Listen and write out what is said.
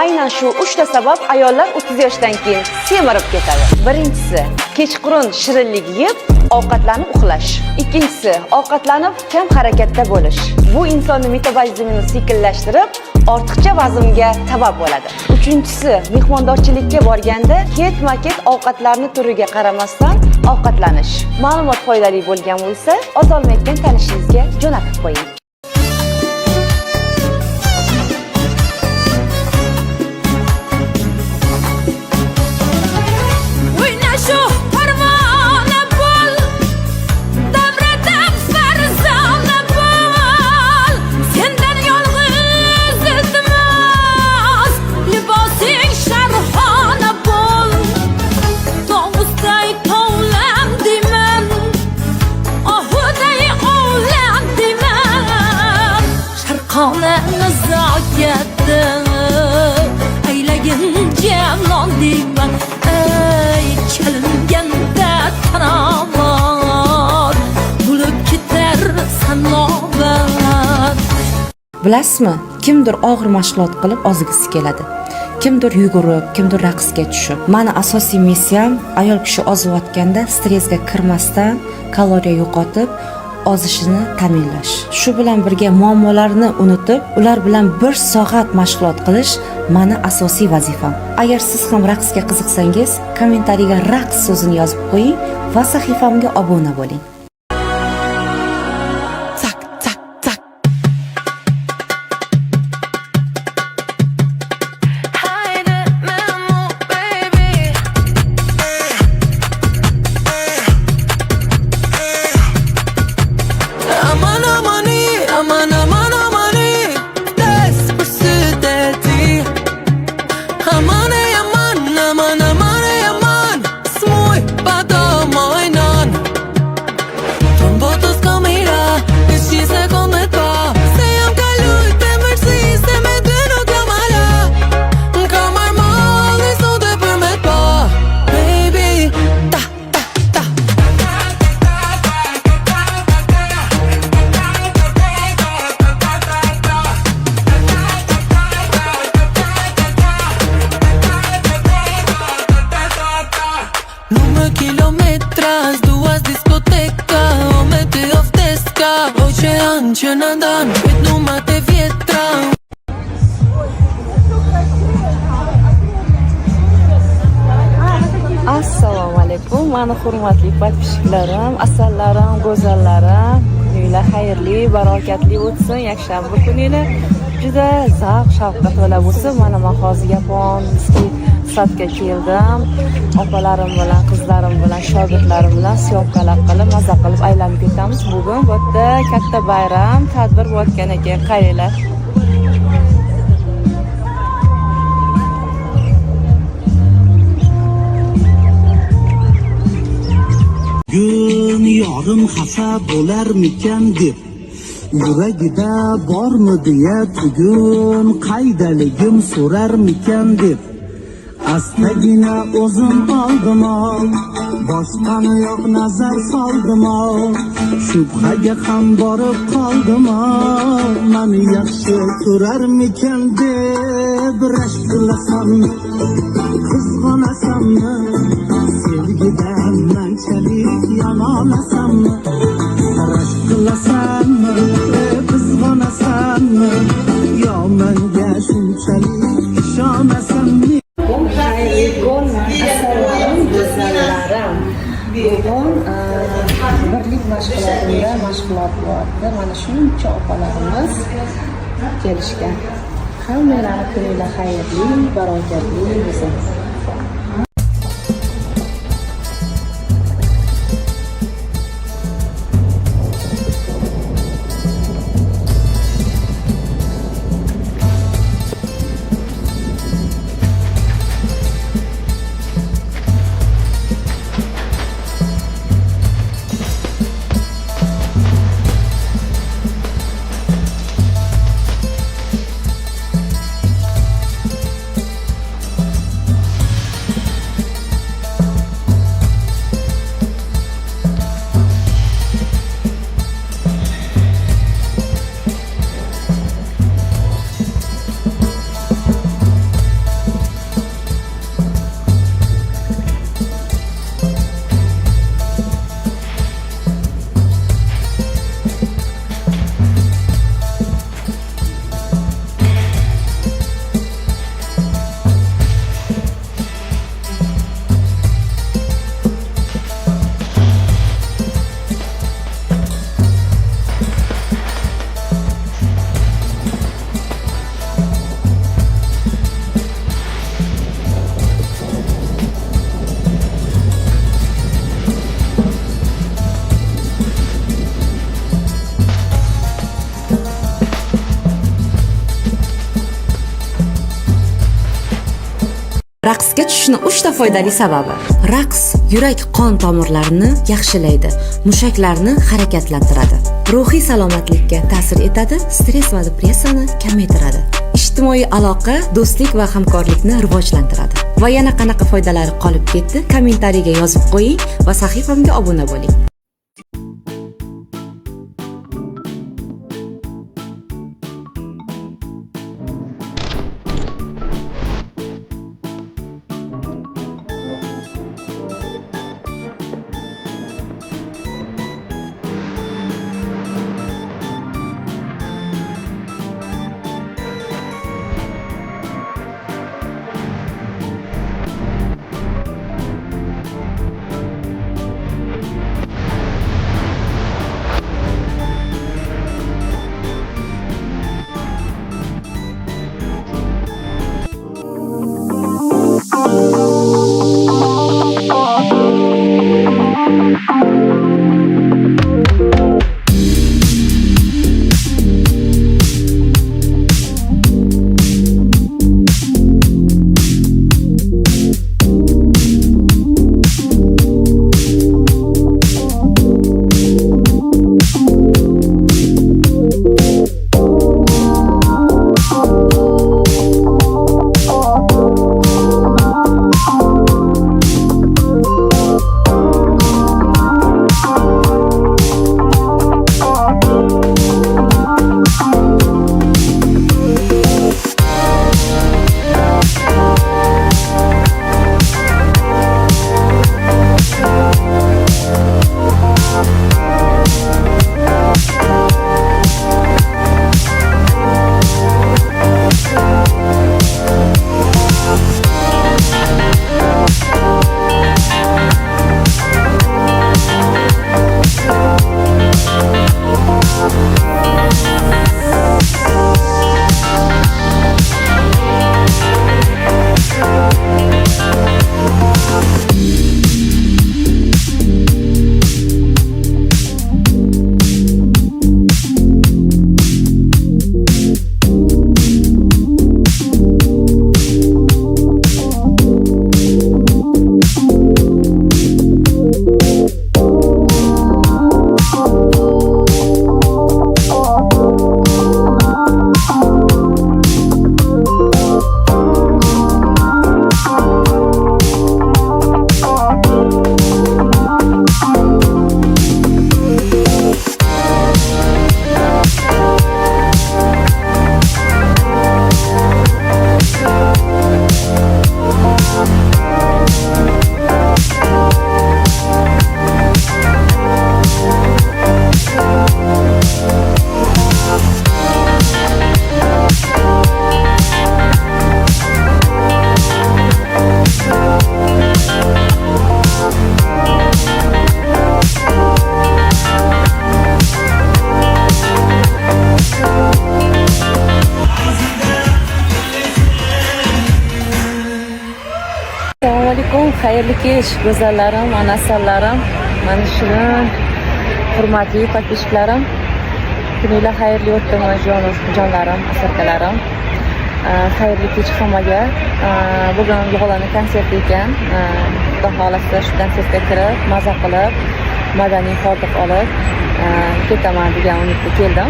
Aynan shu 3 ta sabab ayollar 30 yoshdan keyin semirib ketadi. Birinchisi, kechqurun shirinlik yeb, ovqatlanib uxlash. Ikkinchisi, ovqatlanib kam harakatda bo'lish. Bu insonning metabolizmini sekinlashtirib, ortiqcha vaznga sabab bo'ladi. Uchinchisi, mehmondorchilikka borganda ketma-ket ovqatlarni turiga qaramasdan ovqatlanish. Ma'lumot foydali bo'lgan bo'lsa, oz olmayotgan tanishingizga jo'natib qo'ying. Bilasizmi, kimdir og'ir mashg'ulot qilib ozgisi keladi. Kimdir yugurib, kimdir raqsga tushib. Meni asosiy missiyam ayol kishi ozayotganda stressga kirmasdan kaloriya yo'qotib, ozishini ta'minlash. Shu bilan birga muammolarni unutib, ular bilan 1 soat mashg'ulot qilish meni asosiy vazifam. Agar siz ham raqsga qiziqsangiz, kommentariyaga raqs so'zini yozib qo'ying va sahifamga obuna bo'ling. Kilometras, duas discotecas, o metido w deska. Ocean, nadan, nummer te vietra. Assalomu alaykum, meni hurmatli podpischiklarim, asallarim, go'zallarim. Kuninglar xayrli, barokatli o'tsin. Yakshanba kuningiz juda zavq, shavqqa to'la bo'lsin. Mana men hozir yaponskiy satga keldim. Opalarim bilan, qizlarim bilan, shogirdlarim bilan syomkalar qilib, maza qilib aylanib ketamiz. Bugun bu yerda katta bayram, tadbir bo'layotgan ekan, qaranglar. Gün yorim xafa bo'larmikan deb yuragida bormi deya bugun qaydaligim so'rarmikan deb astagina o'zim oldim, boshqani yo'q nazar soldim, shubhaga ham borib qoldim, meni yaxshi ko'rarmikan deb rashk qilasan, qizg'anasanmi, sevgidan manchalik yomonlasanmi, rashk qilasanmi, qizg'anasanmi, yo menga shunchalik ishonasanmi? Xayrli kun, assalomu go'zallarim. Bugun birlik mashg'ulotida mashg'ulot bo'ldi. Mana shuncha opalarimiz kelishgan. Hammalarning kuninglar xayrli, barokatli bo'lsin. Raqsga tushishning 3 ta foydali sababi. Raqs yurak qon tomirlarini yaxshilaydi, mushaklarni harakatlantiradi, ruhiy salomatlikka ta'sir etadi, stress va depressiyani kamaytiradi. Ijtimoiy aloqa, do'stlik va hamkorlikni rivojlantiradi. Va yana qanaqa foydalari qolib ketdi? Kommentariyaga yozib qo'ying va sahifamga obuna bo'ling. Xayrli kech, go'zallarim, onajonlarim, mana shirin, hurmatli podpishchiklarim. Kuninglar xayrli o'tdimi, jonlarim, asarkalarim. Xayrli kech hammaga. Bugun Lug'olani konserti ekan. Xudo xolasa shu konsertga kirib, maza qilib, madaniy hordiq olib ketaman degan umidda keldim.